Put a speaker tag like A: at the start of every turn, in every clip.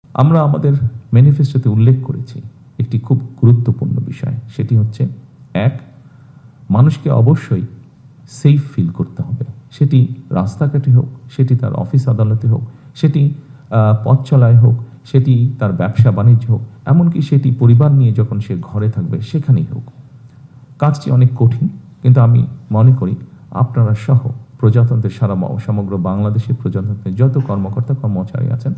A: আমরা আমাদের ম্যানিফেস্টোতে উল্লেখ করেছি একটি খুব গুরুত্বপূর্ণ বিষয়, সেটি হচ্ছে এক, মানুষকে অবশ্যই সেফ ফিল করতে হবে। সেটি রাস্তাঘাটে হোক, সেটি তার অফিস আদালতে হোক, সেটি পথ চলায় হোক, সেটি তার ব্যবসা বাণিজ্য হোক, এমনকি সেটি পরিবার নিয়ে যখন সে ঘরে থাকবে সেখানেই হোক। কাজটি অনেক কঠিন, কিন্তু আমি মনে করি আপনারা সহ প্রজাতন্ত্রের সমগ্র বাংলাদেশের প্রজাতন্ত্রের যত কর্মকর্তা কর্মচারী আছেন,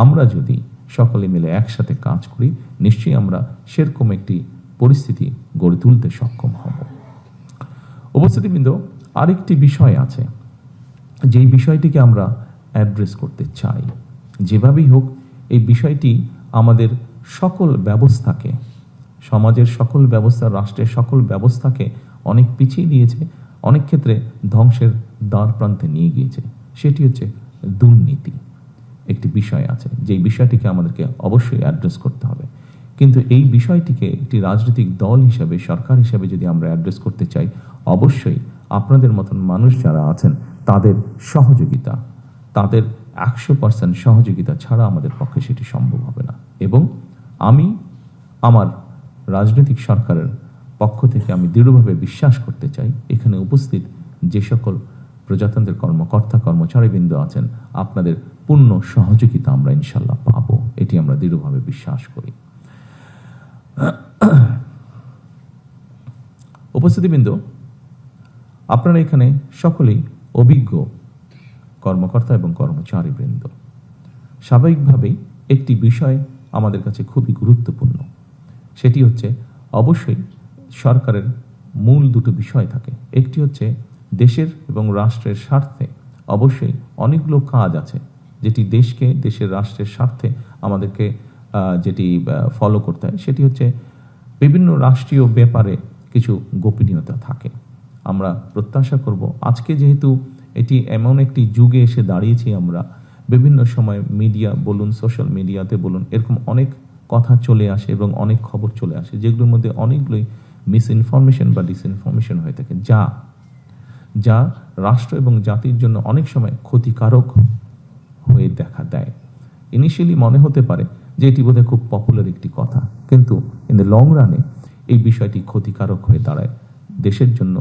A: আমরা যদি সকলে মিলে একসাথে কাজ করি, নিশ্চয়ই আমরা সেরকম একটি পরিস্থিতি গড়ে তুলতে সক্ষম হব। উপস্থিতিবৃন্দ, আরেকটি বিষয় আছে যেই বিষয়টিকে আমরা অ্যাড্রেস করতে চাই। যেভাবেই হোক এই বিষয়টি আমাদের সকল ব্যবস্থাকে, সমাজের সকল ব্যবস্থা, রাষ্ট্রের সকল ব্যবস্থাকে অনেক পিছিয়ে দিয়েছে, অনেক ক্ষেত্রে ধ্বংসের দ্বার প্রান্তে নিয়ে গিয়েছে। সেটি হচ্ছে দুর্নীতি। একটি বিষয় আছে যেই বিষয়টিকে আমাদেরকে অবশ্যই অ্যাড্রেস করতে হবে, কিন্তু এই বিষয়টিকে একটি রাজনৈতিক দল হিসাবে, সরকার হিসাবে যদি আমরা অ্যাড্রেস করতে চাই, অবশ্যই আপনাদের মতন মানুষ যারা আছেন তাদের সহযোগিতা, তাদের 100% সহযোগিতা ছাড়া আমাদের পক্ষে সেটি সম্ভব হবে না। এবং আমি আমার রাজনৈতিক সরকারের পক্ষ থেকে আমি দৃঢ়ভাবে বিশ্বাস করতে চাই, এখানে উপস্থিত যে সকল প্রজাতন্ত্রের কর্মকর্তা কর্মচারীবৃন্দ আছেন, আপনাদের পূর্ণ সহযোগিতা আমরা ইনশাল্লাহ পাবো, এটি আমরা দৃঢ়ভাবে বিশ্বাস করি। উপস্থিতিবৃন্দ, আপনারা এখানে সকলেই অভিজ্ঞ কর্মকর্তা এবং কর্মচারীবৃন্দ। স্বাভাবিকভাবেই একটি বিষয় আমাদের কাছে খুবই গুরুত্বপূর্ণ, সেটি হচ্ছে অবশ্যই সরকারের মূল দুটো বিষয় থাকে। একটি হচ্ছে দেশের এবং রাষ্ট্রের স্বার্থে অবশ্যই অনেকগুলো কাজ আছে যেটি দেশকে, দেশের রাষ্ট্রের স্বার্থে আমাদেরকে যেটি ফলো করতে হয়, সেটি হচ্ছে বিভিন্ন রাষ্ট্রীয় ব্যাপারে কিছু গোপনীয়তা থাকে। আমরা প্রত্যাশা করব, আজকে যেহেতু এটি এমন একটি যুগে এসে দাঁড়িয়েছি, আমরা বিভিন্ন সময় মিডিয়া বলুন, সোশ্যাল মিডিয়াতে বলুন, এরকম অনেক কথা চলে আসে এবং অনেক খবর চলে আসে যেগুলোর মধ্যে অনেকগুলোই মিসইনফরমেশন বা ডিসইনফরমেশন হয়ে থাকে, যা রাষ্ট্র এবং জাতির জন্য অনেক সময় ক্ষতিকারক হয়ে দেখা দেয়। ইনিশিয়ালি মনে হতে পারে যে এটি বোধহয় খুব পপুলার একটি কথা, কিন্তু ইন দ্য লং রানে এই বিষয়টি ক্ষতিকারক হয়ে দাঁড়ায় দেশের জন্য,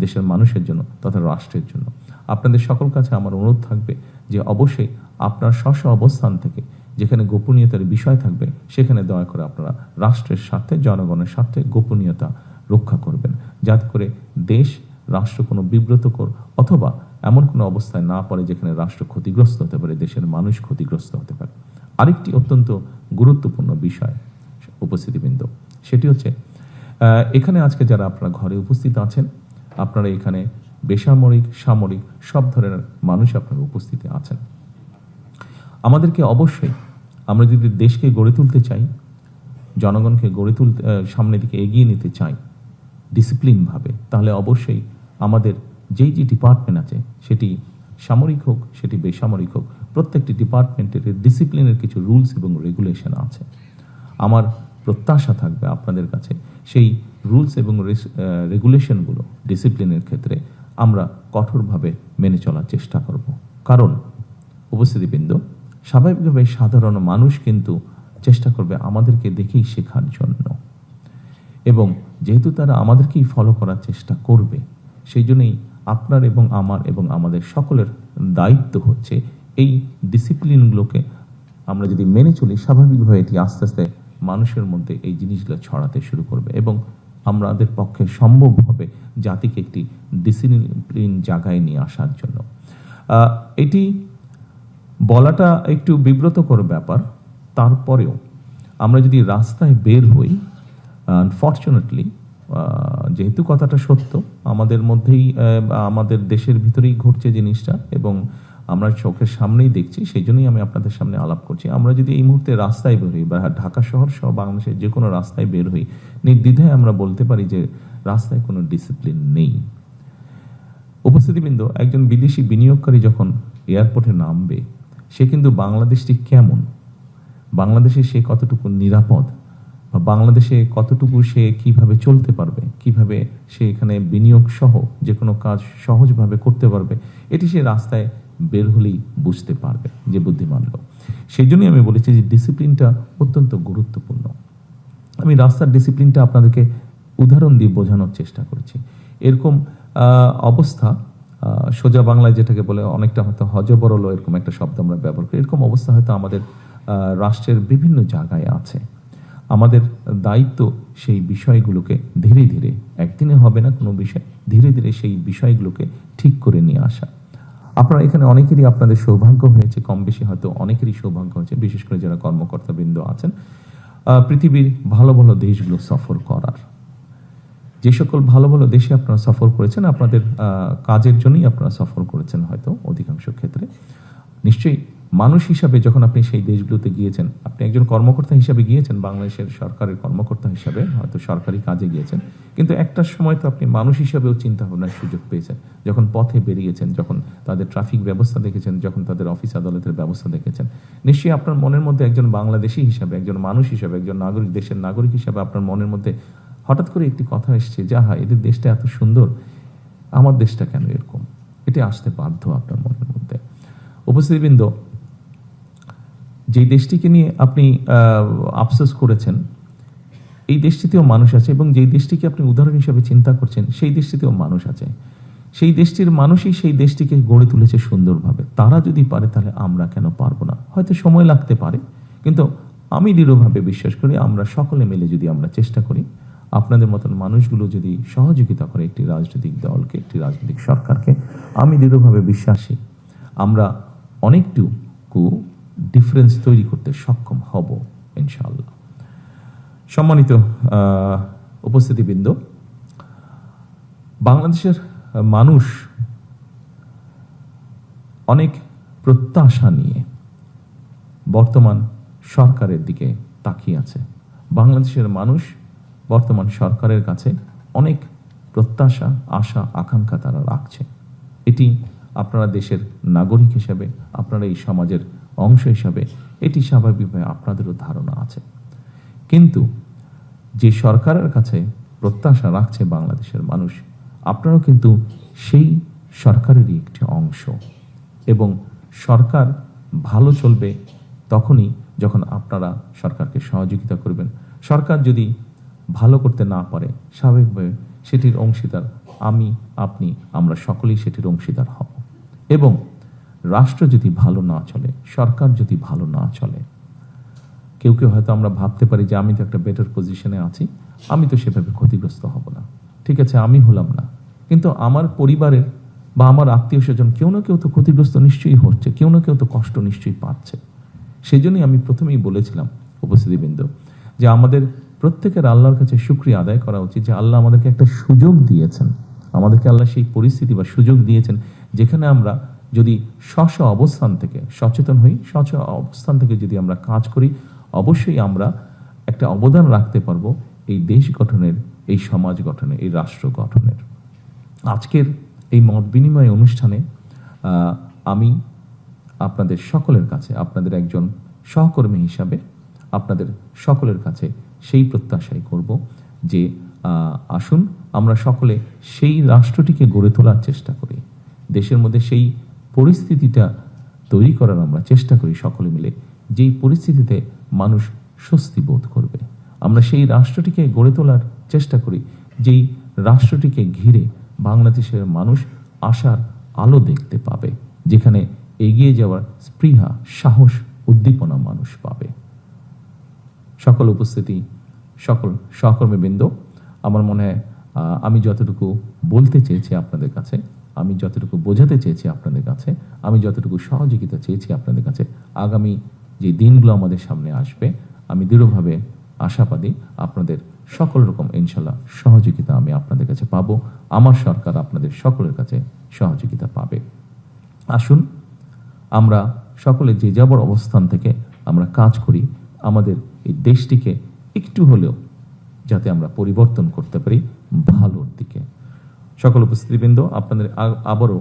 A: দেশের মানুষের জন্য তথা রাষ্ট্রের জন্য। আপনাদের সকল কাছে আমার অনুরোধ থাকবে যে অবশ্যই আপনার স্ব অবস্থান থেকে যেখানে গোপনীয়তার বিষয় থাকবে, সেখানে দয়া করে আপনারা রাষ্ট্রের স্বার্থে, জনগণের স্বার্থে গোপনীয়তা রক্ষা করবেন, যাতে করে দেশ, রাষ্ট্র কোনো বিব্রতকর অথবা এমন কোনো অবস্থায় না পড়ে যেখানে রাষ্ট্র ক্ষতিগ্রস্ত হতে পারে, দেশের মানুষ ক্ষতিগ্রস্ত হতে পারে। আরেকটি অত্যন্ত গুরুত্বপূর্ণ বিষয় উপস্থিতিবৃন্দ, সেটি হচ্ছে এখানে আজকে যারা আপনারা ঘরে উপস্থিত আছেন, আপনারা এখানে বেসামরিক, সামরিক সব ধরনের মানুষ আপনারা উপস্থিতি আছেন। আমাদেরকে অবশ্যই, আমরা যদি দেশকে গড়ে তুলতে চাই, জনগণকে গড়ে তুলতে, সামনের দিকে এগিয়ে নিতে চাই ডিসিপ্লিনভাবে, তাহলে অবশ্যই আমাদের যেই যে ডিপার্টমেন্ট আছে, সেটি সামরিক হোক, সেটি বেসামরিক হোক, প্রত্যেকটি ডিপার্টমেন্টের ডিসিপ্লিনের কিছু রুলস এবং রেগুলেশন আছে। আমার প্রত্যাশা থাকবে আপনাদের কাছে সেই রুলস এবং রেগুলেশনগুলো ডিসিপ্লিনের ক্ষেত্রে আমরা কঠোরভাবে মেনে চলার চেষ্টা করব। কারণ উপস্থিতিবৃন্দ, স্বাভাবিকভাবে সাধারণ মানুষ কিন্তু চেষ্টা করবে আমাদেরকে দেখেই শেখার জন্য, এবং যেহেতু তারা আমাদেরকেই ফলো করার চেষ্টা করবে, সেই জন্যই আপনার এবং আমার এবং আমাদের সকলের দায়িত্ব হচ্ছে এই ডিসিপ্লিনগুলোকে আমরা যদি মেনে চলি, স্বাভাবিকভাবে এটি আস্তে আস্তে মানুষের মধ্যে এই জিনিসগুলো ছড়াতে শুরু করবে এবং আমাদের পক্ষে সম্ভব হবে জাতিকে একটি ডিসিপ্লিন জায়গায় নিয়ে আসার জন্য। এটি বলাটা একটু বিব্রতকর ব্যাপার, তারপরেও আমরা যদি রাস্তায় বের হই, আনফর্চুনেটলি যেহেতু কথাটা সত্য, আমাদের মধ্যেই, আমাদের দেশের ভিতরেই ঘটছে জিনিসটা এবং আমরা চোখের সামনেই দেখছি, সেই জন্যই আমি আপনাদের সামনে আলাপ করছি। আমরা যদি এই মুহূর্তে রাস্তায় বের হই বা ঢাকা শহর সহ বাংলাদেশের যে কোনো রাস্তায় বের হই, নির্দ্বিধায় আমরা বলতে পারি যে রাস্তায় কোনো ডিসিপ্লিন নেই। উপস্থিতিবৃন্দ, একজন বিদেশি বিনিয়োগকারী যখন এয়ারপোর্টে নামবে, সে কিন্তু বাংলাদেশটি কেমন, বাংলাদেশে সে কতটুকু নিরাপদ, বা বাংলাদেশে কতটুকু সে কিভাবে চলতে পারবে, কিভাবে সে এখানে বিনিয়োগ সহ যে কোনো কাজ সহজভাবে করতে পারবে, এটি সে রাস্তায় বের হলেই বুঝতে পারবে যে বুদ্ধিমান লোক। সেই জন্যই আমি বলেছি যে ডিসিপ্লিনটা অত্যন্ত গুরুত্বপূর্ণ। আমি রাস্তার ডিসিপ্লিনটা আপনাদেরকে উদাহরণ দিয়ে বোঝানোর চেষ্টা করেছি। এরকম অবস্থা সোজা বাংলায় যেটাকে বলে অনেকটা হয়তো হজবরল, এরকম একটা শব্দ আমরা ব্যবহার করি। এরকম অবস্থা হয়তো আমাদের রাষ্ট্রের বিভিন্ন জায়গায় আছে। আমাদের দায়িত্ব সেই বিষয়গুলোকে ধীরে ধীরে, একদিনে হবে না কোনো বিষয়, ধীরে ধীরে সেই বিষয়গুলোকে ঠিক করে নিয়ে আসা। আপনারা এখানে অনেকেরই আপনাদের সৌভাগ্য হয়েছে, কম বেশি হয়তো অনেকেরই সৌভাগ্য হয়েছে, বিশেষ করে যারা কর্মকর্তাবৃন্দ আছেন, পৃথিবীর ভালো ভালো দেশগুলো সফর করার। যে সকল ভালো ভালো দেশে আপনারা সফর করেছেন, আপনাদের কাজের জন্যই আপনারা সফর করেছেন হয়তো অধিকাংশ ক্ষেত্রে। নিশ্চয়ই মানুষ হিসাবে যখন আপনি সেই দেশগুলোতে গিয়েছেন, আপনি একজন কর্মকর্তা হিসাবে গিয়েছেন, বাংলাদেশের সরকারের কর্মকর্তা হিসাবে হয়তো সরকারি কাজে গিয়েছেন, কিন্তু একটা সময় তো আপনি মানুষ হিসাবেও চিন্তা ভাবনার সুযোগ পেয়েছেন। যখন পথে বেরিয়েছেন, যখন তাদের ট্রাফিক ব্যবস্থা দেখেছেন, যখন তাদের অফিস আদালতের ব্যবস্থা দেখেছেন, নিশ্চয়ই আপনার মনের মধ্যে একজন বাংলাদেশী হিসাবে, একজন মানুষ হিসাবে, একজন নাগরিক, দেশের নাগরিক হিসাবে আপনার মনের মধ্যে হঠাৎ করে একটি কথা এসছে যে হ্যাঁ, এদের দেশটা এত সুন্দর, আমার দেশটা কেন এরকম? এটি আসতে বাধ্য আপনার মনের মধ্যে। উপস্থিতিবৃন্দ, যেই দেশটিকে নিয়ে আপনি আফসোস করেছেন, এই দেশটিতেও মানুষ আছে, এবং যেই দেশটিকে আপনি উদাহরণ হিসাবে চিন্তা করছেন, সেই দেশটিতেও মানুষ আছে। সেই দেশটির মানুষই সেই দেশটিকে গড়ে তুলেছে সুন্দরভাবে। তারা যদি পারে, তাহলে আমরা কেন পারবো না? হয়তো সময় লাগতে পারে, কিন্তু আমি দৃঢ়ভাবে বিশ্বাস করি আমরা সকলে মিলে যদি আমরা চেষ্টা করি, আপনাদের মতন মানুষগুলো যদি সহযোগিতা করে একটি রাজনৈতিক দলকে, একটি রাজনৈতিক সরকারকে, আমি দৃঢ়ভাবে বিশ্বাসী আমরা অনেকটুকু ডিফারেন্স তৈরি করতে সক্ষম হব ইনশাআল্লাহ। সম্মানিত উপস্থিতিবৃন্দ, বাংলাদেশের মানুষ অনেক প্রত্যাশা নিয়ে বর্তমান সরকারের দিকে তাকিয়ে আছে। বাংলাদেশের মানুষ বর্তমান সরকারের কাছে অনেক প্রত্যাশা, আশা, আকাঙ্ক্ষা তারা রাখছে। এটি আপনারা দেশের নাগরিক হিসেবে, আপনারা এই সমাজের অংশ হিসাবে এটি স্বাভাবিকভাবে আপনাদেরও ধারণা আছে। কিন্তু যে সরকারের কাছে প্রত্যাশা রাখছে বাংলাদেশের মানুষ, আপনারাও কিন্তু সেই সরকারেরই একটি অংশ, এবং সরকার ভালো চলবে তখনই যখন আপনারা সরকারকে সহযোগিতা করবেন। সরকার যদি ভালো করতে না পারে, স্বাভাবিকভাবে সেটির অংশীদার আমি, আপনি, আমরা সকলেই সেটির অংশীদার হব। এবং রাষ্ট্র যদি ভালো না চলে, সরকার যদি ভালো না চলে, কেউ কেউ হয়তো আমরা ভাবতে পারি যে আমি তো একটা বেটার পজিশনে আছি, আমি তো সেভাবে ক্ষতিগ্রস্ত হব না। ঠিক আছে, আমি হলাম না, কিন্তু আমার পরিবারের বা আমার আত্মীয় স্বজন কেউ না কেউ তো ক্ষতিগ্রস্ত নিশ্চয়ই হচ্ছে, কেউ না কেউ তো কষ্ট নিশ্চয়ই পাচ্ছে। সেই জন্যই আমি প্রথমেই বলেছিলাম উপস্থিতিবৃন্দ যে আমাদের প্রত্যেকের আল্লাহর কাছে শুকরিয়া আদায় করা উচিত যে আল্লাহ আমাদেরকে একটা সুযোগ দিয়েছেন, আমাদেরকে আল্লাহ সেই পরিস্থিতি বা সুযোগ দিয়েছেন যেখানে আমরা যদি স্ব অবস্থান থেকে সচেতন হই, স্ব অবস্থান থেকে যদি আমরা কাজ করি, অবশ্যই আমরা একটা অবদান রাখতে পারবো এই দেশ গঠনের, এই সমাজ গঠনের, এই রাষ্ট্র গঠনের। আজকের এই মত বিনিময় অনুষ্ঠানে আমি আপনাদের সকলের কাছে, আপনাদের একজন সহকর্মী হিসাবে আপনাদের সকলের কাছে সেই প্রত্যাশাই করব যে আসুন আমরা সকলে সেই রাষ্ট্রটিকে গড়ে তোলার চেষ্টা করি, দেশের মধ্যে সেই পরিস্থিতিটা তৈরি করার আমরা চেষ্টা করি সকলে মিলে, যেই পরিস্থিতিতে মানুষ স্বস্তি বোধ করবে। আমরা সেই রাষ্ট্রটিকে গড়ে তোলার চেষ্টা করি যেই রাষ্ট্রটিকে ঘিরে বাংলাদেশের মানুষ আশার আলো দেখতে পাবে, যেখানে এগিয়ে যাওয়ার স্পৃহা, সাহস, উদ্দীপনা মানুষ পাবে। সকল উপস্থিতি, সকল সহকর্মীবৃন্দ, আমার মনে হয় আমি যতটুকু বলতে চেয়েছি আপনাদের কাছে, আমি যতটুকু বোঝাতে চেয়েছি আপনাদের কাছে, আমি যতটুকু সহযোগিতা চেয়েছি আপনাদের কাছে, আগামী যে দিনগুলো আমাদের সামনে আসবে, আমি দৃঢ়ভাবে আশাবাদী আপনাদের সকল রকম ইনশাল্লাহ সহযোগিতা আমি আপনাদের কাছে পাবো। আমার সরকার আপনাদের সকলের কাছে সহযোগিতা পাবে। আসুন আমরা সকলে যে যাবর অবস্থান থেকে আমরা কাজ করি, আমাদের এই দেশটিকে একটু হলেও যাতে আমরা পরিবর্তন করতে পারি ভালোর দিকে। সকল উপস্থিতিবৃন্দ, আপনাদের আবারও